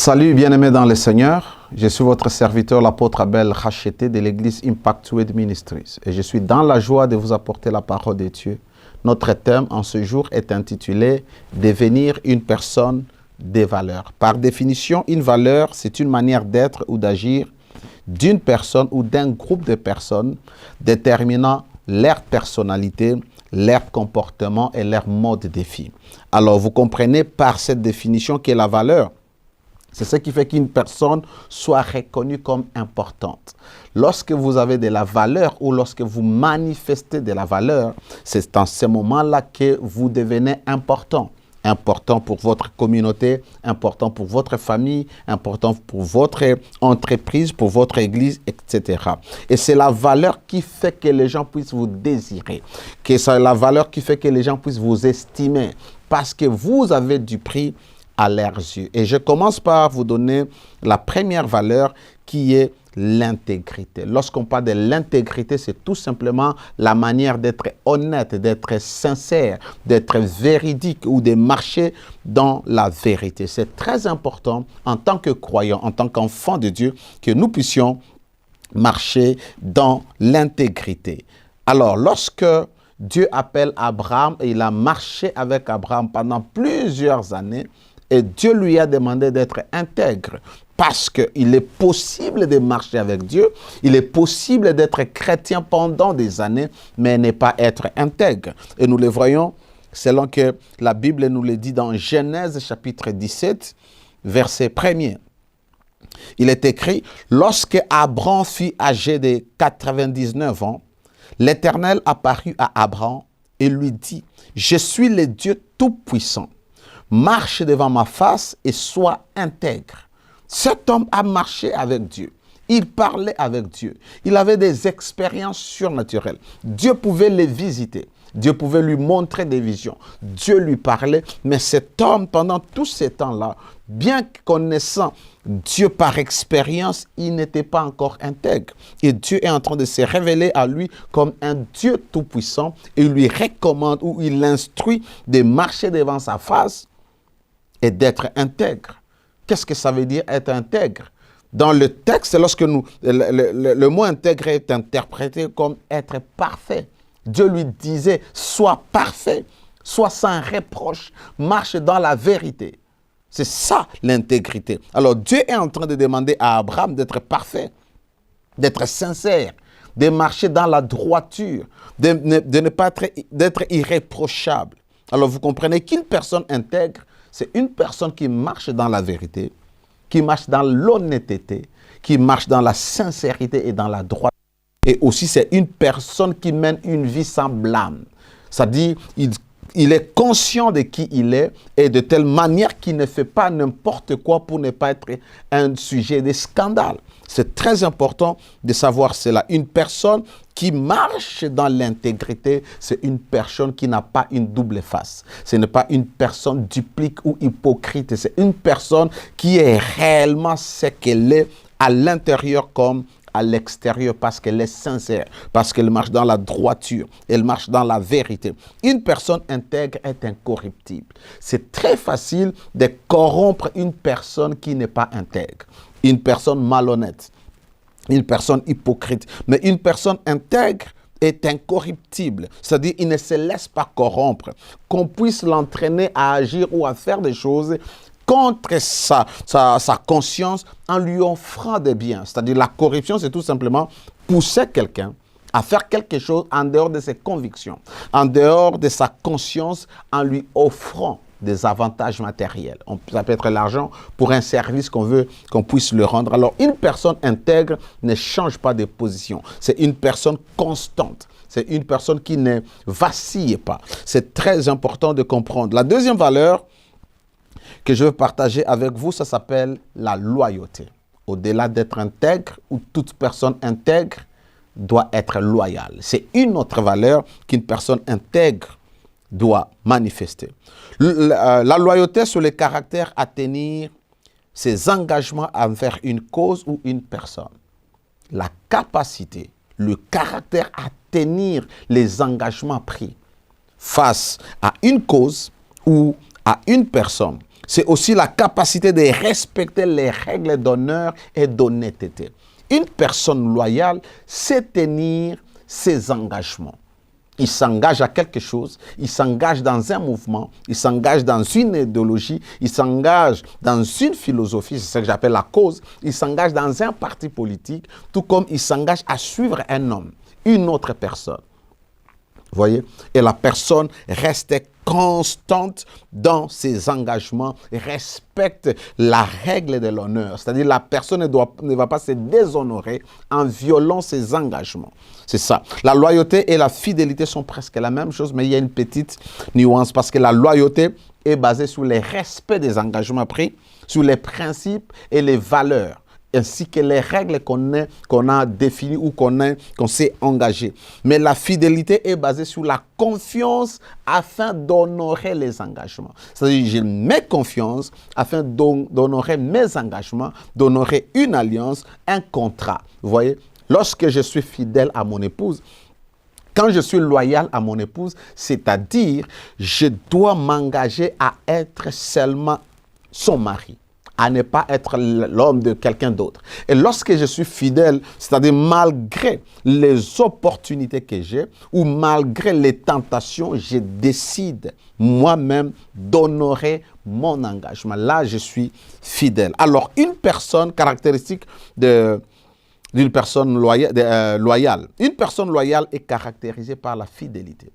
Salut bien-aimés dans le Seigneur, je suis votre serviteur l'apôtre Abel Racheté de l'église Impact Word Ministries et je suis dans la joie de vous apporter la parole de Dieu. Notre thème en ce jour est intitulé « Devenir une personne des valeurs ». Par définition, une valeur, c'est une manière d'être ou d'agir d'une personne ou d'un groupe de personnes déterminant leur personnalité, leur comportement et leur mode de vie. Alors, vous comprenez par cette définition qu'est la valeur. C'est ce qui fait qu'une personne soit reconnue comme importante. Lorsque vous avez de la valeur ou lorsque vous manifestez de la valeur, c'est dans ce moment-là que vous devenez important. Important pour votre communauté, important pour votre famille, important pour votre entreprise, pour votre église, etc. Et c'est la valeur qui fait que les gens puissent vous désirer. Que c'est la valeur qui fait que les gens puissent vous estimer. Parce que vous avez du prix à leurs yeux. Et je commence par vous donner la première valeur qui est l'intégrité. Lorsqu'on parle de l'intégrité, c'est tout simplement la manière d'être honnête, d'être sincère, d'être véridique ou de marcher dans la vérité. C'est très important en tant que croyant, en tant qu'enfant de Dieu, que nous puissions marcher dans l'intégrité. Alors, lorsque Dieu appelle Abraham et il a marché avec Abraham pendant plusieurs années, et Dieu lui a demandé d'être intègre parce qu'il est possible de marcher avec Dieu, il est possible d'être chrétien pendant des années, mais ne pas être intègre. Et nous le voyons selon que la Bible nous le dit dans Genèse chapitre 17, verset 1er. Il est écrit, lorsque Abraham fut âgé de 99 ans, l'Éternel apparut à Abraham et lui dit, je suis le Dieu Tout-Puissant. Marche devant ma face et sois intègre. Cet homme a marché avec Dieu. Il parlait avec Dieu. Il avait des expériences surnaturelles. Dieu pouvait les visiter. Dieu pouvait lui montrer des visions. Dieu lui parlait. Mais cet homme, pendant tous ces temps-là, bien connaissant Dieu par expérience, il n'était pas encore intègre. Et Dieu est en train de se révéler à lui comme un Dieu tout-puissant. Et il lui recommande ou il l'instruit de marcher devant sa face et d'être intègre. Qu'est-ce que ça veut dire être intègre? Dans le texte, lorsque le mot intègre est interprété comme être parfait. Dieu lui disait, sois parfait, sois sans reproche, marche dans la vérité. C'est ça l'intégrité. Alors Dieu est en train de demander à Abraham d'être parfait, d'être sincère, de marcher dans la droiture, de ne pas d'être irréprochable. Alors vous comprenez qu'une personne intègre, c'est une personne qui marche dans la vérité, qui marche dans l'honnêteté, qui marche dans la sincérité et dans la droiture. Et aussi, c'est une personne qui mène une vie sans blâme. C'est-à-dire, il est conscient de qui il est et de telle manière qu'il ne fait pas n'importe quoi pour ne pas être un sujet de scandale. C'est très important de savoir cela. Une personne qui marche dans l'intégrité, c'est une personne qui n'a pas une double face. Ce n'est pas une personne duplique ou hypocrite. C'est une personne qui est réellement ce qu'elle est à l'intérieur comme à l'extérieur parce qu'elle est sincère, parce qu'elle marche dans la droiture, elle marche dans la vérité. Une personne intègre est incorruptible. C'est très facile de corrompre une personne qui n'est pas intègre, une personne malhonnête, une personne hypocrite. Mais une personne intègre est incorruptible, c'est-à-dire il ne se laisse pas corrompre, qu'on puisse l'entraîner à agir ou à faire des choses contre sa conscience en lui offrant des biens. C'est-à-dire la corruption, c'est tout simplement pousser quelqu'un à faire quelque chose en dehors de ses convictions, en dehors de sa conscience, en lui offrant des avantages matériels. Ça peut être l'argent pour un service qu'on veut qu'on puisse le rendre. Alors, une personne intègre ne change pas de position. C'est une personne constante. C'est une personne qui ne vacille pas. C'est très important de comprendre. La deuxième valeur que je veux partager avec vous, ça s'appelle la loyauté. Au-delà d'être intègre, ou toute personne intègre doit être loyale. C'est une autre valeur qu'une personne intègre doit manifester. La loyauté, c'est le caractère à tenir ses engagements envers une cause ou une personne. La capacité, le caractère à tenir les engagements pris face à une cause ou à une personne. c'est aussi la capacité de respecter les règles d'honneur et d'honnêteté. Une personne loyale sait tenir ses engagements. Il s'engage à quelque chose, il s'engage dans un mouvement, il s'engage dans une idéologie, il s'engage dans une philosophie, c'est ce que j'appelle la cause, il s'engage dans un parti politique, tout comme il s'engage à suivre un homme, une autre personne. Vous voyez? Et la personne reste constante dans ses engagements, respecte la règle de l'honneur. C'est-à-dire la personne ne va pas se déshonorer en violant ses engagements. C'est ça. La loyauté et la fidélité sont presque la même chose, mais il y a une petite nuance parce que la loyauté est basée sur le respect des engagements pris, sur les principes et les valeurs, ainsi que les règles qu'on a définies ou qu'on s'est engagé. Mais la fidélité est basée sur la confiance afin d'honorer les engagements. C'est-à-dire, je mets confiance afin d'honorer mes engagements, d'honorer une alliance, un contrat. Vous voyez, lorsque je suis fidèle à mon épouse, quand je suis loyal à mon épouse, c'est-à-dire, je dois m'engager à être seulement son mari, à ne pas être l'homme de quelqu'un d'autre. Et lorsque je suis fidèle, c'est-à-dire malgré les opportunités que j'ai ou malgré les tentations, je décide moi-même d'honorer mon engagement. Là, je suis fidèle. Alors, une personne caractéristique d'une personne loyale. Une personne loyale est caractérisée par la fidélité.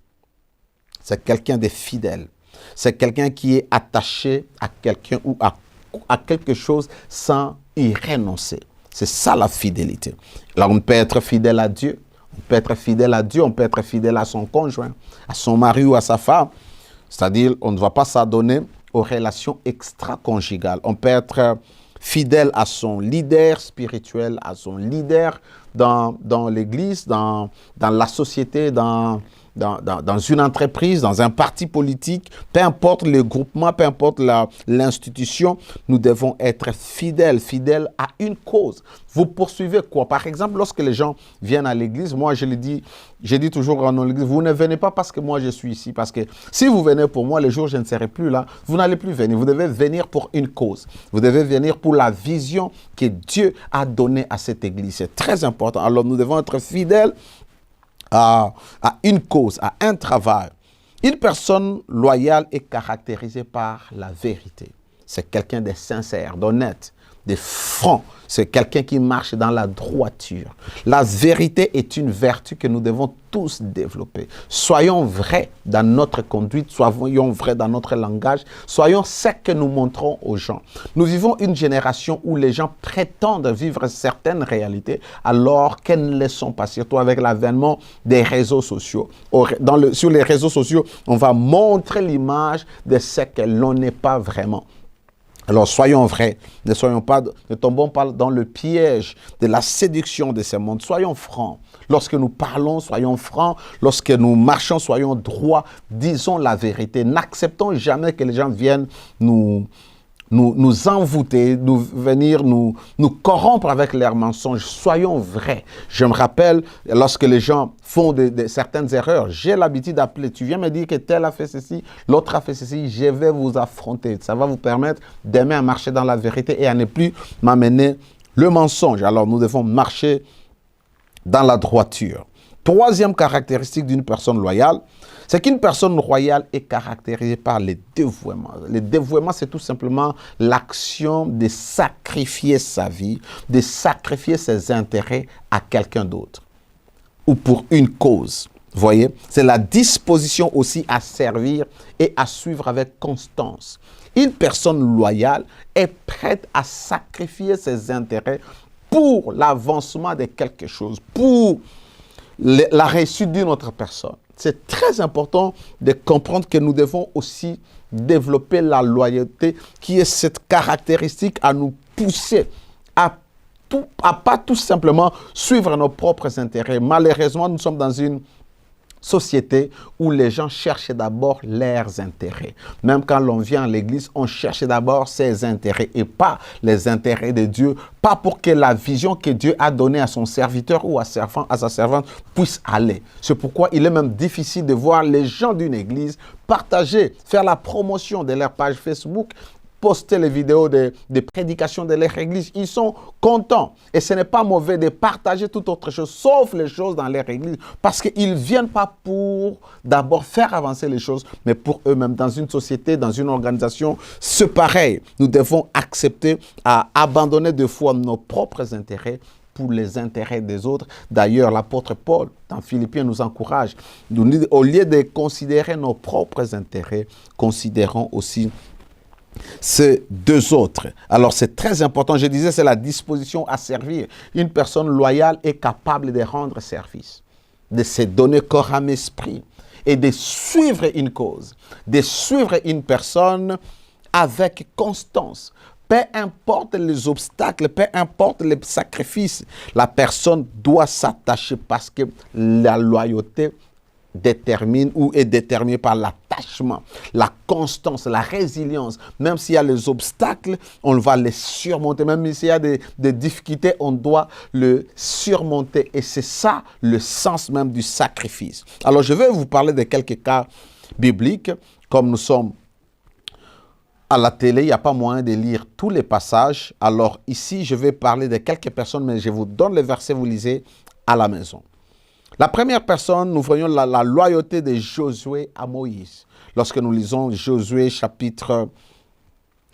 C'est quelqu'un de fidèle. C'est quelqu'un qui est attaché à quelqu'un ou à quelque chose sans y renoncer. C'est ça la fidélité. Alors on peut être fidèle à Dieu, on peut être fidèle à Dieu, on peut être fidèle à son conjoint, à son mari ou à sa femme. C'est-à-dire on ne va pas s'adonner aux relations extra-conjugales. On peut être fidèle à son leader spirituel, à son leader dans l'église, dans la société, dans une entreprise, dans un parti politique, peu importe le groupement, peu importe l'institution, nous devons être fidèles à une cause. Vous poursuivez quoi? Par exemple, lorsque les gens viennent à l'église, moi je dis toujours à l'église, vous ne venez pas parce que moi je suis ici, parce que si vous venez pour moi, le jour où je ne serai plus là, vous n'allez plus venir. Vous devez venir pour une cause. Vous devez venir pour la vision que Dieu a donnée à cette église. C'est très important. Alors nous devons être fidèles à une cause, à un travail. Une personne loyale est caractérisée par la vérité. C'est quelqu'un de sincère, d'honnête, de franc. C'est quelqu'un qui marche dans la droiture. La vérité est une vertu que nous devons tous développer. Soyons vrais dans notre conduite, soyons vrais dans notre langage, soyons ce que nous montrons aux gens. Nous vivons une génération où les gens prétendent vivre certaines réalités alors qu'elles ne le sont pas, surtout avec l'avènement des réseaux sociaux. Sur les réseaux sociaux, on va montrer l'image de ce que l'on n'est pas vraiment. Alors soyons vrais, ne tombons pas dans le piège de la séduction de ce monde. Soyons francs. Lorsque nous parlons, soyons francs. Lorsque nous marchons, soyons droits. Disons la vérité. N'acceptons jamais que les gens viennent nous envoûter, venir nous corrompre avec leurs mensonges. Soyons vrais. Je me rappelle, lorsque les gens font certaines erreurs, j'ai l'habitude d'appeler. Tu viens me dire que tel a fait ceci, l'autre a fait ceci, je vais vous affronter. Ça va vous permettre d'aimer à marcher dans la vérité et à ne plus m'amener le mensonge. Alors nous devons marcher dans la droiture. Troisième caractéristique d'une personne loyale, c'est qu'une personne loyale est caractérisée par le dévouement. Le dévouement, c'est tout simplement l'action de sacrifier sa vie, de sacrifier ses intérêts à quelqu'un d'autre ou pour une cause. Vous voyez, c'est la disposition aussi à servir et à suivre avec constance. Une personne loyale est prête à sacrifier ses intérêts pour l'avancement de quelque chose, pour la réussite d'une autre personne. C'est très important de comprendre que nous devons aussi développer la loyauté, qui est cette caractéristique à nous pousser à pas tout simplement suivre nos propres intérêts. Malheureusement, nous sommes dans une société où les gens cherchent d'abord leurs intérêts. Même quand l'on vient à l'église, on cherche d'abord ses intérêts et pas les intérêts de Dieu, pas pour que la vision que Dieu a donnée à son serviteur ou à sa servante puisse aller. C'est pourquoi il est même difficile de voir les gens d'une église partager, faire la promotion de leur page Facebook, poster les vidéos des prédications de leur église. Ils sont contents. Et ce n'est pas mauvais de partager toute autre chose, sauf les choses dans leur église. Parce qu'ils ne viennent pas pour d'abord faire avancer les choses, mais pour eux-mêmes. Dans une société, dans une organisation, c'est pareil. Nous devons accepter à abandonner de fois nos propres intérêts pour les intérêts des autres. D'ailleurs, l'apôtre Paul, dans Philippiens, nous encourage. Au lieu de considérer nos propres intérêts, considérons aussi ces deux autres. Alors, c'est très important. Je disais, c'est la disposition à servir. Une personne loyale est capable de rendre service, de se donner corps, âme, esprit et de suivre une cause, de suivre une personne avec constance. Peu importe les obstacles, peu importe les sacrifices, la personne doit s'attacher parce que la loyauté détermine ou est déterminée par l'attachement, la constance, la résilience. Même s'il y a les obstacles, on va les surmonter. Même s'il y a des difficultés, on doit le surmonter. Et c'est ça le sens même du sacrifice. Alors, je vais vous parler de quelques cas bibliques, comme nous sommes à la télé, il n'y a pas moyen de lire tous les passages. Alors ici, je vais parler de quelques personnes, mais je vous donne les versets, vous lisez à la maison. La première personne, nous voyons la loyauté de Josué à Moïse. Lorsque nous lisons Josué chapitre,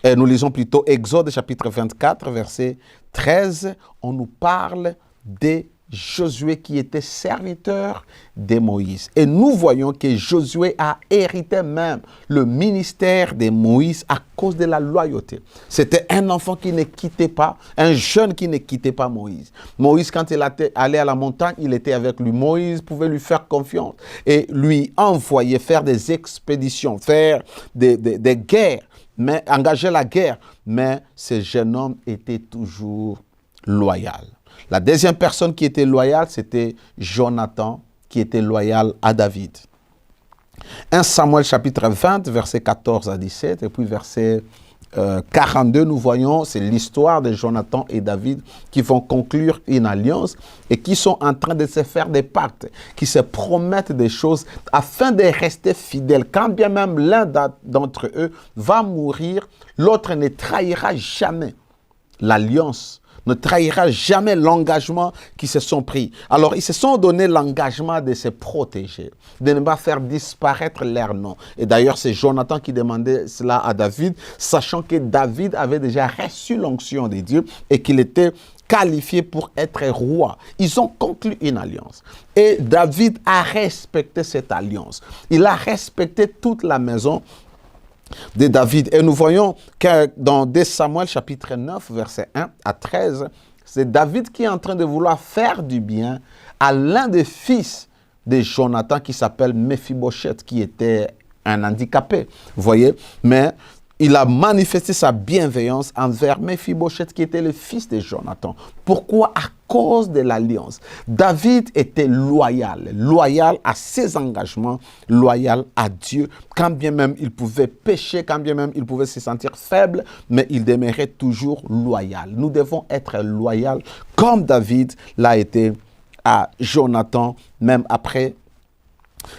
nous lisons plutôt Exode chapitre 24, verset 13, on nous parle de Josué qui était serviteur de Moïse. Et nous voyons que Josué a hérité même le ministère de Moïse à cause de la loyauté. C'était un enfant qui ne quittait pas, un jeune qui ne quittait pas Moïse. Moïse, quand il allait à la montagne, il était avec lui. Moïse pouvait lui faire confiance et lui envoyer faire des expéditions, faire des guerres, mais engager la guerre. Mais ce jeune homme était toujours loyal. La deuxième personne qui était loyale, c'était Jonathan, qui était loyal à David. 1 Samuel chapitre 20, verset 14 à 17, et puis verset 42, nous voyons, c'est l'histoire de Jonathan et David qui vont conclure une alliance et qui sont en train de se faire des pactes, qui se promettent des choses afin de rester fidèles. Quand bien même l'un d'entre eux va mourir, l'autre ne trahira jamais l'alliance, ne trahira jamais l'engagement qu'ils se sont pris. Alors, ils se sont donné l'engagement de se protéger, de ne pas faire disparaître leur nom. Et d'ailleurs, c'est Jonathan qui demandait cela à David, sachant que David avait déjà reçu l'onction de Dieu et qu'il était qualifié pour être roi. Ils ont conclu une alliance. Et David a respecté cette alliance. Il a respecté toute la maison de David. Et nous voyons que dans 2 Samuel chapitre 9, verset 1 à 13, c'est David qui est en train de vouloir faire du bien à l'un des fils de Jonathan qui s'appelle Mephibosheth, qui était un handicapé. Vous voyez, mais il a manifesté sa bienveillance envers Mephibosheth, qui était le fils de Jonathan. Pourquoi? À cause de l'alliance. David était loyal à ses engagements, loyal à Dieu. Quand bien même il pouvait pécher, quand bien même il pouvait se sentir faible, mais il demeurait toujours loyal. Nous devons être loyaux comme David l'a été à Jonathan, même après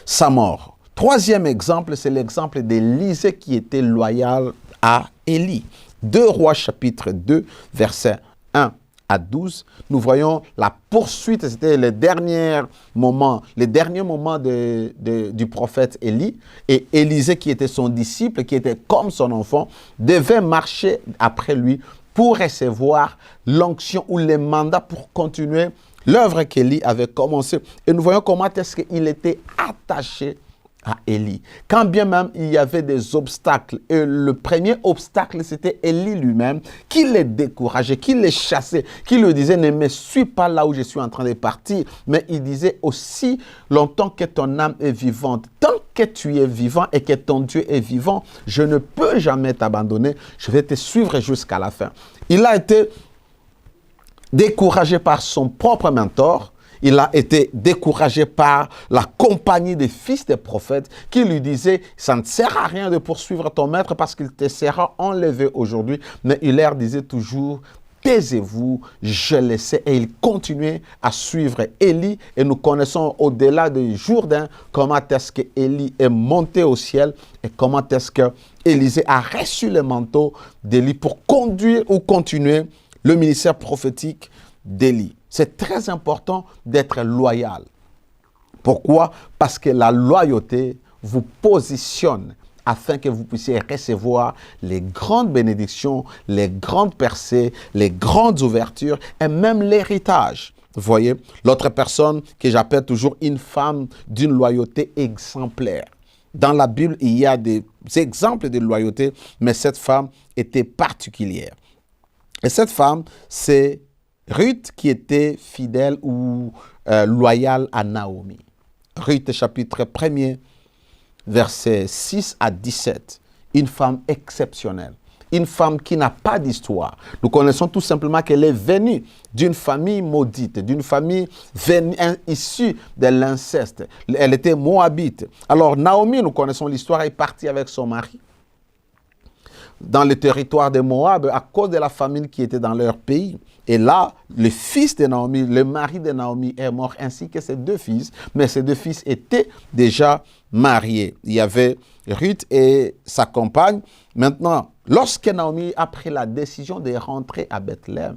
sa mort. Troisième exemple, c'est l'exemple d'Élisée qui était loyal à Élie. 2 Rois chapitre 2, versets 1 à 12, nous voyons la poursuite, c'était les derniers moments du prophète Élie. Et Élisée, qui était son disciple, qui était comme son enfant, devait marcher après lui pour recevoir l'onction ou les mandats pour continuer l'œuvre qu'Élie avait commencée. Et nous voyons comment est-ce qu'il était attaché à Élie. Quand bien même il y avait des obstacles, et le premier obstacle, c'était Élie lui-même, qui les décourageait, qui les chassait, qui lui disait, ne me suis pas là où je suis en train de partir. Mais il disait, aussi longtemps que ton âme est vivante, tant que tu es vivant et que ton Dieu est vivant, je ne peux jamais t'abandonner, je vais te suivre jusqu'à la fin. Il a été découragé par son propre mentor. Il a été découragé par la compagnie des fils des prophètes qui lui disaient, ça ne sert à rien de poursuivre ton maître parce qu'il te sera enlevé aujourd'hui. Mais il leur disait toujours, taisez-vous, je le sais. Et il continuait à suivre Élie. Et nous connaissons au-delà de Jourdain comment est-ce que Élie est monté au ciel et comment est-ce que Élisée a reçu le manteau d'Élie pour conduire ou continuer le ministère prophétique d'Élie. C'est très important d'être loyal. Pourquoi? Parce que la loyauté vous positionne afin que vous puissiez recevoir les grandes bénédictions, les grandes percées, les grandes ouvertures et même l'héritage. Vous voyez, l'autre personne que j'appelle toujours une femme d'une loyauté exemplaire. Dans la Bible, il y a des exemples de loyauté, mais cette femme était particulière. Et cette femme, c'est Ruth qui était fidèle ou loyale à Naomi. Ruth, chapitre 1er, versets 6 à 17. Une femme exceptionnelle. Une femme qui n'a pas d'histoire. Nous connaissons tout simplement qu'elle est venue d'une famille maudite, d'une famille issue de l'inceste. Elle était moabite. Alors Naomi, nous connaissons l'histoire, est partie avec son mari dans le territoire de Moab à cause de la famine qui était dans leur pays. Et là, le fils de Naomi, le mari de Naomi est mort, ainsi que ses deux fils. Mais ces deux fils étaient déjà mariés. Il y avait Ruth et sa compagne. Maintenant, lorsque Naomi a pris la décision de rentrer à Bethléem,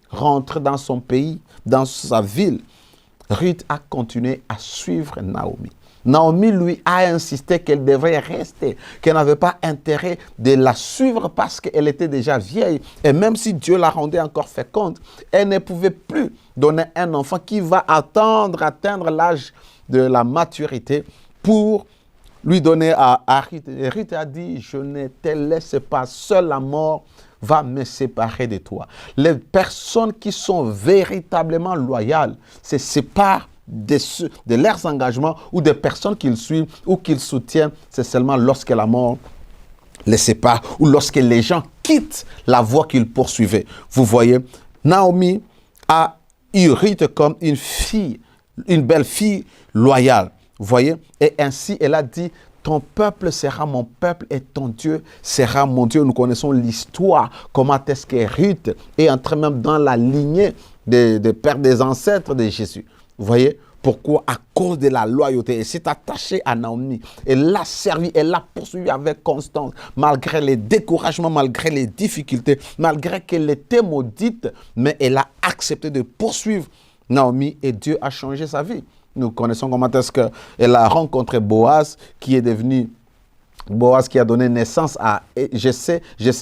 rentrer dans son pays, dans sa ville, Ruth a continué à suivre Naomi. Naomi lui a insisté qu'elle devrait rester, qu'elle n'avait pas intérêt de la suivre parce qu'elle était déjà vieille. Et même si Dieu la rendait encore féconde, elle ne pouvait plus donner un enfant qui va atteindre l'âge de la maturité pour lui donner à Ruth. Et Ruth a dit, je ne te laisse pas, seule la mort va me séparer de toi. Les personnes qui sont véritablement loyales se séparent de leurs engagements ou des personnes qu'ils suivent ou qu'ils soutiennent. C'est seulement lorsque la mort les sépare ou lorsque les gens quittent la voie qu'ils poursuivaient. Vous voyez, Naomi a eu Ruth comme une fille, une belle fille loyale. Vous voyez, et ainsi elle a dit, ton peuple sera mon peuple et ton Dieu sera mon Dieu. Nous connaissons l'histoire, comment est-ce que Ruth est entrée même dans la lignée des pères, des ancêtres de Jésus. Vous voyez, pourquoi? À cause de la loyauté. Elle s'est attachée à Naomi. Elle l'a servi, elle l'a poursuivi avec constance, malgré les découragements, malgré les difficultés, malgré qu'elle était maudite, mais elle a accepté de poursuivre Naomi et Dieu a changé sa vie. Nous connaissons comment est-ce qu'elle a rencontré Boaz, qui est devenu Boaz, qui a donné naissance à Jessé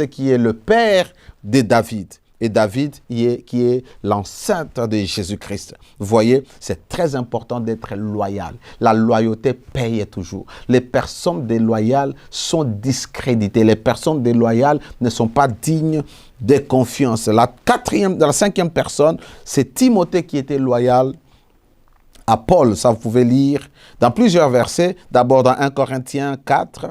qui est le père de David. Et David qui est l'ancêtre de Jésus-Christ. Vous voyez, c'est très important d'être loyal. La loyauté paye toujours. Les personnes déloyales sont discréditées. Les personnes déloyales ne sont pas dignes de confiance. La cinquième personne, c'est Timothée qui était loyal à Paul. Ça, vous pouvez lire dans plusieurs versets. D'abord dans 1 Corinthiens 4,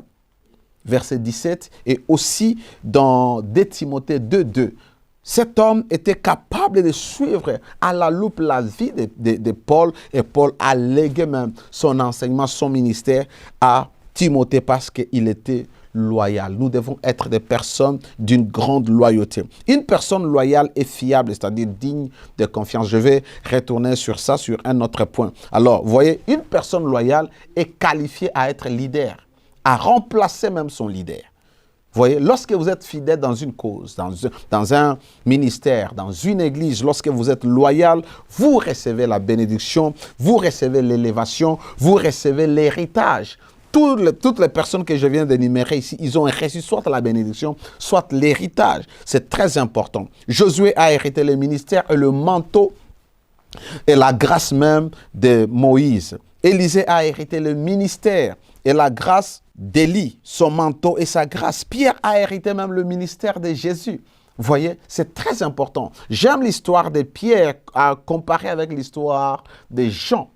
verset 17. Et aussi dans 2 Timothée 2:2. Cet homme était capable de suivre à la loupe la vie de Paul. Et Paul a légué même son enseignement, son ministère à Timothée parce qu'il était loyal. Nous devons être des personnes d'une grande loyauté. Une personne loyale et fiable, c'est-à-dire digne de confiance. Je vais retourner sur ça, sur un autre point. Alors, vous voyez, une personne loyale est qualifiée à être leader, à remplacer même son leader. Vous voyez, lorsque vous êtes fidèle dans une cause, dans un ministère, dans une église, lorsque vous êtes loyal, vous recevez la bénédiction, vous recevez l'élévation, vous recevez l'héritage. Toutes les personnes que je viens d'énumérer ici, ils ont reçu soit la bénédiction, soit l'héritage. C'est très important. Josué a hérité le ministère et le manteau et la grâce même de Moïse. Élisée a hérité le ministère et la grâce d'Élie, son manteau et sa grâce. Pierre a hérité même le ministère de Jésus. Vous voyez, c'est très important. J'aime l'histoire de Pierre à comparer avec l'histoire de Jean.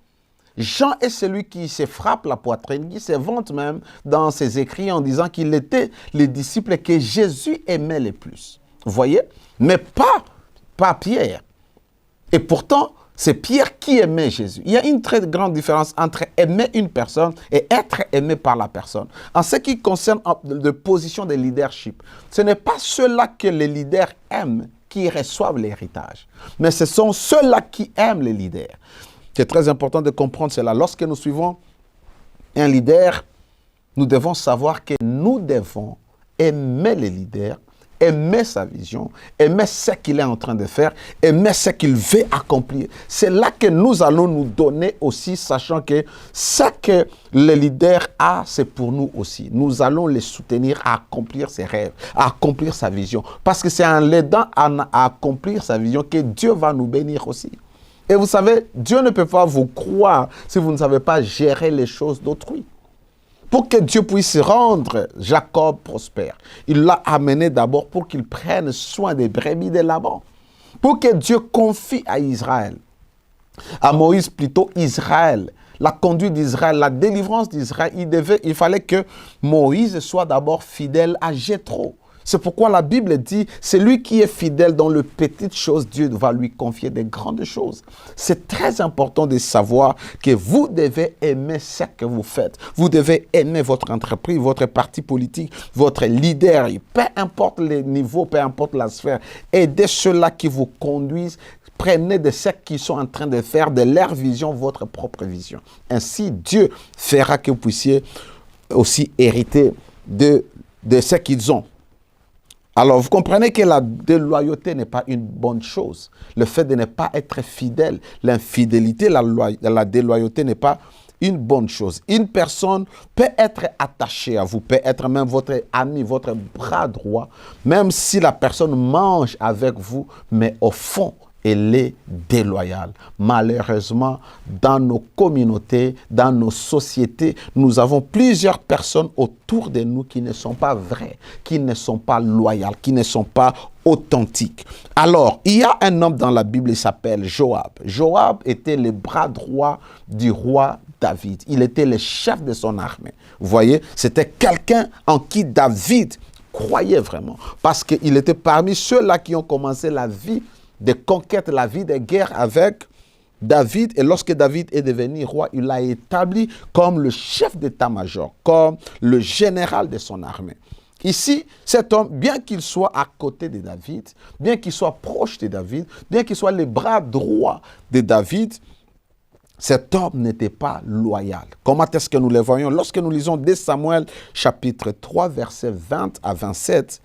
Jean est celui qui se frappe la poitrine, qui se vante même dans ses écrits en disant qu'il était le disciple que Jésus aimait le plus. Vous voyez? Mais pas Pierre. Et pourtant, c'est Pierre qui aimait Jésus. Il y a une très grande différence entre aimer une personne et être aimé par la personne. En ce qui concerne la position de leadership, ce n'est pas ceux-là que les leaders aiment qui reçoivent l'héritage. Mais ce sont ceux-là qui aiment les leaders. C'est très important de comprendre cela. Lorsque nous suivons un leader, nous devons savoir que nous devons aimer les leaders, aimer sa vision, aimer ce qu'il est en train de faire, aimer ce qu'il veut accomplir. C'est là que nous allons nous donner aussi, sachant que ce que le leader a, c'est pour nous aussi. Nous allons les soutenir à accomplir ses rêves, à accomplir sa vision. Parce que c'est en l'aidant à accomplir sa vision que Dieu va nous bénir aussi. Et vous savez, Dieu ne peut pas vous croire si vous ne savez pas gérer les choses d'autrui. Pour que Dieu puisse rendre Jacob prospère, il l'a amené d'abord pour qu'il prenne soin des brebis de Laban. Pour que Dieu confie à Israël, à Moïse plutôt Israël, la conduite d'Israël, la délivrance d'Israël, il fallait que Moïse soit d'abord fidèle à Jéthro. C'est pourquoi la Bible dit, celui qui est fidèle dans les petites choses, Dieu va lui confier des grandes choses. C'est très important de savoir que vous devez aimer ce que vous faites. Vous devez aimer votre entreprise, votre parti politique, votre leader, peu importe les niveaux, peu importe la sphère. Aidez ceux-là qui vous conduisent. Prenez de ce qu'ils sont en train de faire, de leur vision, votre propre vision. Ainsi, Dieu fera que vous puissiez aussi hériter de ce qu'ils ont. Alors, vous comprenez que la déloyauté n'est pas une bonne chose. Le fait de ne pas être fidèle, l'infidélité, la déloyauté n'est pas une bonne chose. Une personne peut être attachée à vous, peut être même votre ami, votre bras droit, même si la personne mange avec vous, mais au fond, elle est déloyale. Malheureusement, dans nos communautés, dans nos sociétés, nous avons plusieurs personnes autour de nous qui ne sont pas vraies, qui ne sont pas loyales, qui ne sont pas authentiques. Alors, il y a un homme dans la Bible, il s'appelle Joab. Joab était le bras droit du roi David. Il était le chef de son armée. Vous voyez, c'était quelqu'un en qui David croyait vraiment. Parce qu'il était parmi ceux-là qui ont commencé la vie de conquête, la vie de guerre avec David. Et lorsque David est devenu roi, il l'a établi comme le chef d'état-major, comme le général de son armée. Ici, cet homme, bien qu'il soit à côté de David, bien qu'il soit proche de David, bien qu'il soit le bras droit de David, cet homme n'était pas loyal. Comment est-ce que nous le voyons? Lorsque nous lisons 2 Samuel chapitre 3, versets 20 à 27,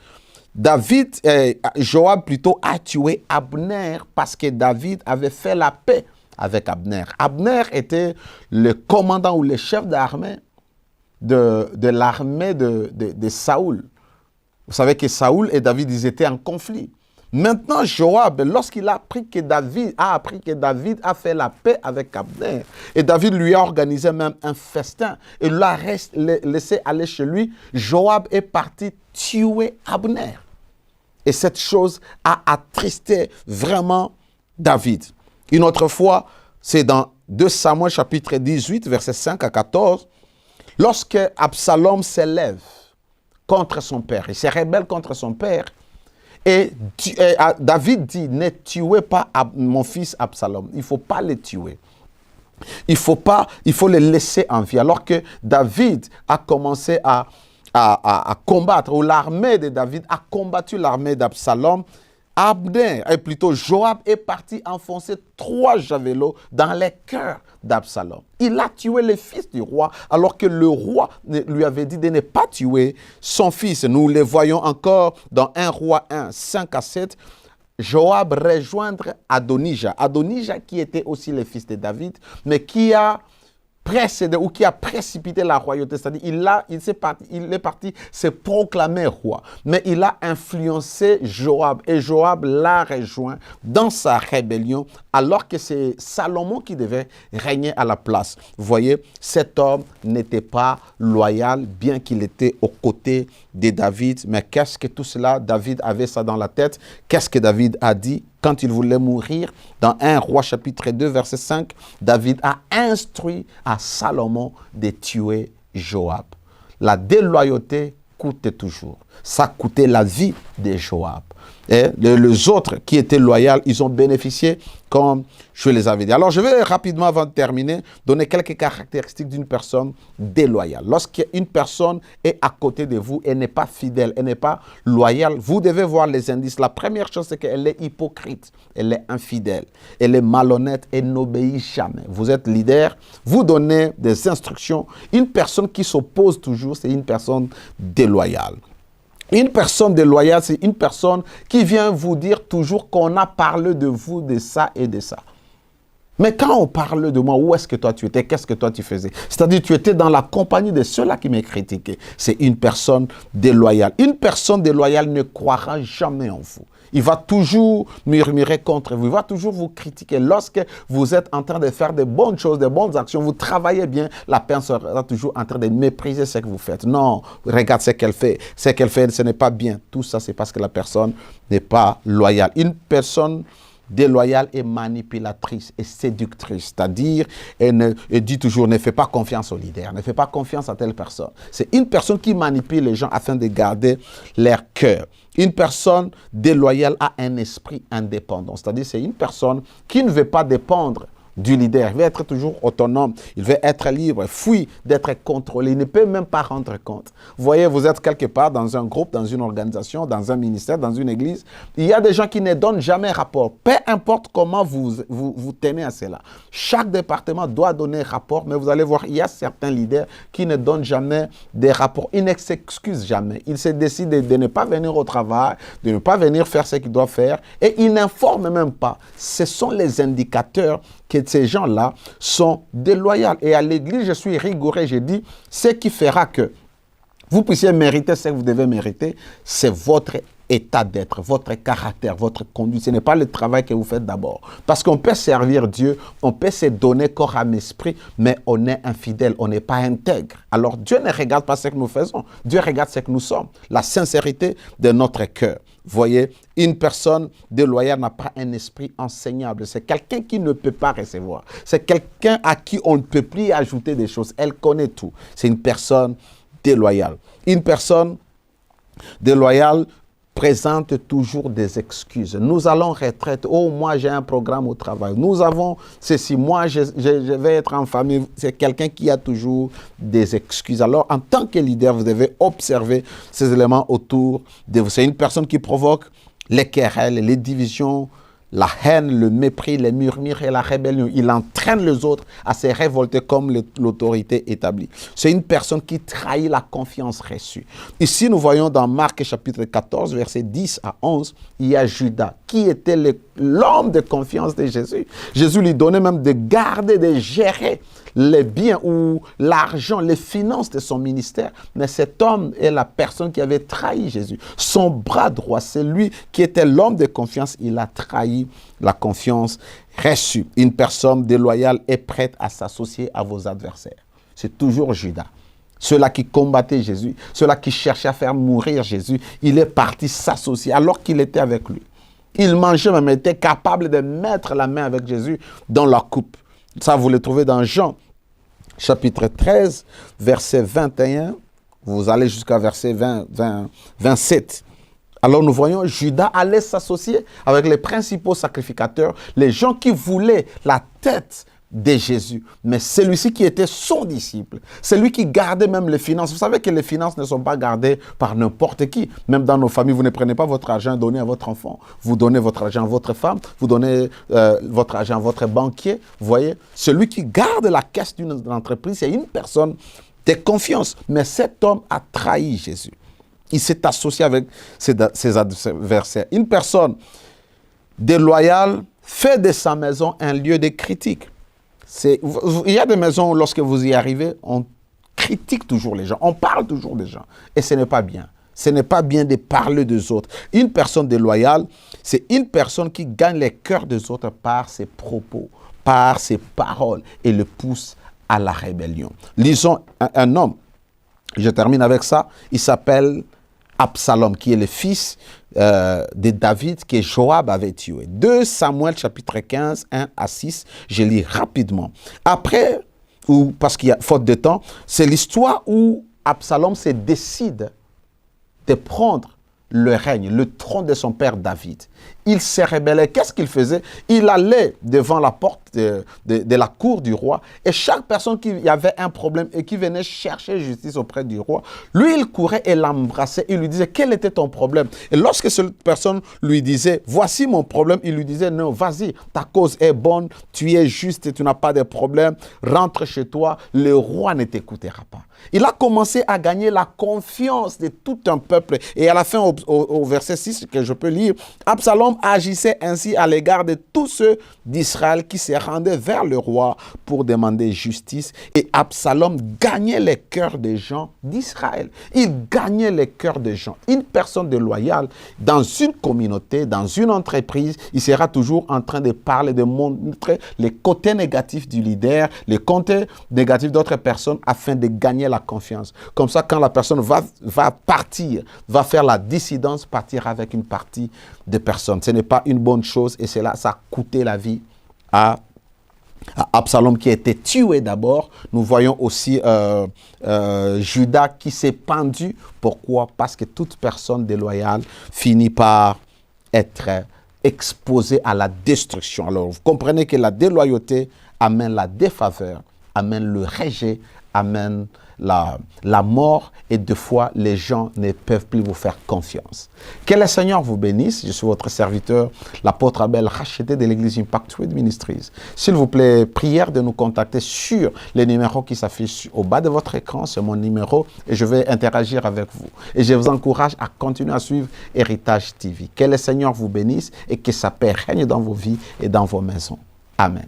Joab plutôt a tué Abner parce que David avait fait la paix avec Abner. Abner était le commandant ou le chef d'armée de l'armée de Saoul. Vous savez que Saoul et David, ils étaient en conflit. Maintenant, Joab, lorsqu'il a appris que David a fait la paix avec Abner, et David lui a organisé même un festin, et l'a laissé aller chez lui, Joab est parti tuer Abner. Et cette chose a attristé vraiment David. Une autre fois, c'est dans 2 Samuel chapitre 18, versets 5 à 14, lorsque Absalom s'élève contre son père, il se rebelle contre son père, et David dit, ne tuez pas mon fils Absalom, il ne faut pas le tuer. Il faut le laisser en vie. Alors que David a commencé à combattre, ou l'armée de David a combattu l'armée d'Absalom, Joab est parti enfoncer 3 javelots dans les cœurs d'Absalom. Il a tué le fils du roi, alors que le roi lui avait dit de ne pas tuer son fils. Nous le voyons encore dans 1 Roi 1, 5 à 7. Joab rejoindre Adonijah. Adonijah qui était aussi le fils de David, mais qui a précédé ou qui a précipité la royauté, c'est-à-dire il est parti se proclamer roi, mais il a influencé Joab et Joab l'a rejoint dans sa rébellion alors que c'est Salomon qui devait régner à la place. Vous voyez, cet homme n'était pas loyal bien qu'il était aux côtés de David, mais qu'est-ce que tout cela, David avait ça dans la tête. Qu'est-ce que David a dit? Quand il voulait mourir, dans 1 Roi chapitre 2, verset 5, David a instruit à Salomon de tuer Joab. La déloyauté coûte toujours. Ça coûtait la vie de Joab. Et les autres qui étaient loyaux, ils ont bénéficié comme je les avais dit. Alors, je vais rapidement, avant de terminer, donner quelques caractéristiques d'une personne déloyale. Lorsqu'une personne est à côté de vous et n'est pas fidèle, elle n'est pas loyale, vous devez voir les indices. La première chose, c'est qu'elle est hypocrite, elle est infidèle, elle est malhonnête et n'obéit jamais. Vous êtes leader, vous donnez des instructions. Une personne qui s'oppose toujours, c'est une personne déloyale. Une personne déloyale, c'est une personne qui vient vous dire toujours qu'on a parlé de vous, de ça et de ça. Mais quand on parle de moi, où est-ce que toi tu étais? Qu'est-ce que toi tu faisais? C'est-à-dire tu étais dans la compagnie de ceux-là qui m'ont critiqué. C'est une personne déloyale. Une personne déloyale ne croira jamais en vous. Il va toujours murmurer contre vous. Il va toujours vous critiquer. Lorsque vous êtes en train de faire de bonnes choses, de bonnes actions, vous travaillez bien, la personne sera toujours en train de mépriser ce que vous faites. Non, regarde ce qu'elle fait. Ce qu'elle fait, ce n'est pas bien. Tout ça, c'est parce que la personne n'est pas loyale. Une personne déloyale et manipulatrice et séductrice, c'est-à-dire elle dit toujours ne fais pas confiance au leader, ne fais pas confiance à telle personne. C'est une personne qui manipule les gens afin de garder leur cœur. Une personne déloyale a un esprit indépendant, c'est-à-dire c'est une personne qui ne veut pas dépendre du leader. Il veut être toujours autonome, il veut être libre, fuit d'être contrôlé, il ne peut même pas rendre compte. Vous voyez, vous êtes quelque part dans un groupe, dans une organisation, dans un ministère, dans une église, il y a des gens qui ne donnent jamais rapport, peu importe comment vous tenez à cela. Chaque département doit donner rapport, mais vous allez voir, il y a certains leaders qui ne donnent jamais des rapports, ils ne s'excusent jamais, ils se décident de ne pas venir au travail, de ne pas venir faire ce qu'ils doivent faire, et ils n'informent même pas. Ce sont les indicateurs que ces gens-là sont déloyaux. Et à l'église, je suis rigoureux, je dis, ce qui fera que vous puissiez mériter ce que vous devez mériter, c'est votre état d'être, votre caractère, votre conduite. Ce n'est pas le travail que vous faites d'abord. Parce qu'on peut servir Dieu, on peut se donner corps à l'esprit, mais on est infidèle, on n'est pas intègre. Alors Dieu ne regarde pas ce que nous faisons, Dieu regarde ce que nous sommes, la sincérité de notre cœur. Voyez, une personne déloyale n'a pas un esprit enseignable. C'est quelqu'un qui ne peut pas recevoir. C'est quelqu'un à qui on ne peut plus ajouter des choses. Elle connaît tout. C'est une personne déloyale. Une personne déloyale présente toujours des excuses. Nous allons retraite. Oh, moi, j'ai un programme au travail. Nous avons ceci. Moi, je vais être en famille. C'est quelqu'un qui a toujours des excuses. Alors, en tant que leader, vous devez observer ces éléments autour de vous. C'est une personne qui provoque les querelles, les divisions, la haine, le mépris, les murmures et la rébellion. Il entraîne les autres à se révolter comme l'autorité établie. C'est une personne qui trahit la confiance reçue. Ici, nous voyons dans Marc chapitre 14, versets 10 à 11, il y a Judas, qui était l'homme de confiance de Jésus. Jésus lui donnait même de garder, de gérer les biens ou l'argent, les finances de son ministère. Mais cet homme est la personne qui avait trahi Jésus. Son bras droit, c'est lui qui était l'homme de confiance. Il a trahi la confiance reçue. Une personne déloyale est prête à s'associer à vos adversaires. C'est toujours Judas. Ceux-là qui combattaient Jésus, ceux-là qui cherchaient à faire mourir Jésus, il est parti s'associer alors qu'il était avec lui. Il mangeait même, était capable de mettre la main avec Jésus dans la coupe. Ça, vous le trouvez dans Jean, chapitre 13, verset 21. Vous allez jusqu'à verset 27. Alors nous voyons Judas allait s'associer avec les principaux sacrificateurs, les gens qui voulaient la tête de Jésus. Mais celui-ci qui était son disciple, celui qui gardait même les finances. Vous savez que les finances ne sont pas gardées par n'importe qui. Même dans nos familles, vous ne prenez pas votre argent donné à votre enfant. Vous donnez votre argent à votre femme, vous donnez votre argent à votre banquier. Vous voyez, celui qui garde la caisse d'une entreprise, c'est une personne de confiance. Mais cet homme a trahi Jésus. Il s'est associé avec ses adversaires. Une personne déloyale fait de sa maison un lieu de critique. Il y a des maisons où lorsque vous y arrivez, on critique toujours les gens, on parle toujours des gens. Et ce n'est pas bien. Ce n'est pas bien de parler des autres. Une personne déloyale, c'est une personne qui gagne les cœurs des autres par ses propos, par ses paroles et le pousse à la rébellion. Lisons un homme, je termine avec ça, il s'appelle Absalom, qui est le fils de David, que Joab avait tué. 2 Samuel chapitre 15, 1 à 6, je lis rapidement. Après, parce qu'il y a faute de temps, c'est l'histoire où Absalom se décide de prendre le règne, le trône de son père David. Il s'est rebellé. Qu'est-ce qu'il faisait? Il allait devant la porte de la cour du roi et chaque personne qui avait un problème et qui venait chercher justice auprès du roi, lui, il courait et l'embrassait. Il lui disait, quel était ton problème? Et lorsque cette personne lui disait, voici mon problème, il lui disait, non, vas-y, ta cause est bonne, tu es juste et tu n'as pas de problème, rentre chez toi. Le roi ne t'écoutera pas. Il a commencé à gagner la confiance de tout un peuple. Et à la fin, au verset 6 que je peux lire, Absalom agissait ainsi à l'égard de tous ceux d'Israël qui se rendaient vers le roi pour demander justice. Et Absalom gagnait les cœurs des gens d'Israël. Il gagnait les cœurs des gens. Une personne déloyale dans une communauté, dans une entreprise, il sera toujours en train de parler, de montrer les côtés négatifs du leader, les côtés négatifs d'autres personnes afin de gagner la confiance. Comme ça, quand la personne va partir, va faire la dissidence, partir avec une partie de personnes. Ce n'est pas une bonne chose et ça a coûté la vie à Absalom qui a été tué d'abord. Nous voyons aussi Judas qui s'est pendu. Pourquoi? Parce que toute personne déloyale finit par être exposée à la destruction. Alors, vous comprenez que la déloyauté amène la défaveur, amène le rejet, amène la mort et deux fois les gens ne peuvent plus vous faire confiance. Que le Seigneur vous bénisse. Je suis votre serviteur, l'apôtre Abel Racheté de l'église Impact Word Ministries. S'il vous plaît, prière de nous contacter sur les numéros qui s'affichent au bas de votre écran. C'est mon numéro et je vais interagir avec vous. Et je vous encourage à continuer à suivre Héritage TV. Que le Seigneur vous bénisse et que sa paix règne dans vos vies et dans vos maisons. Amen.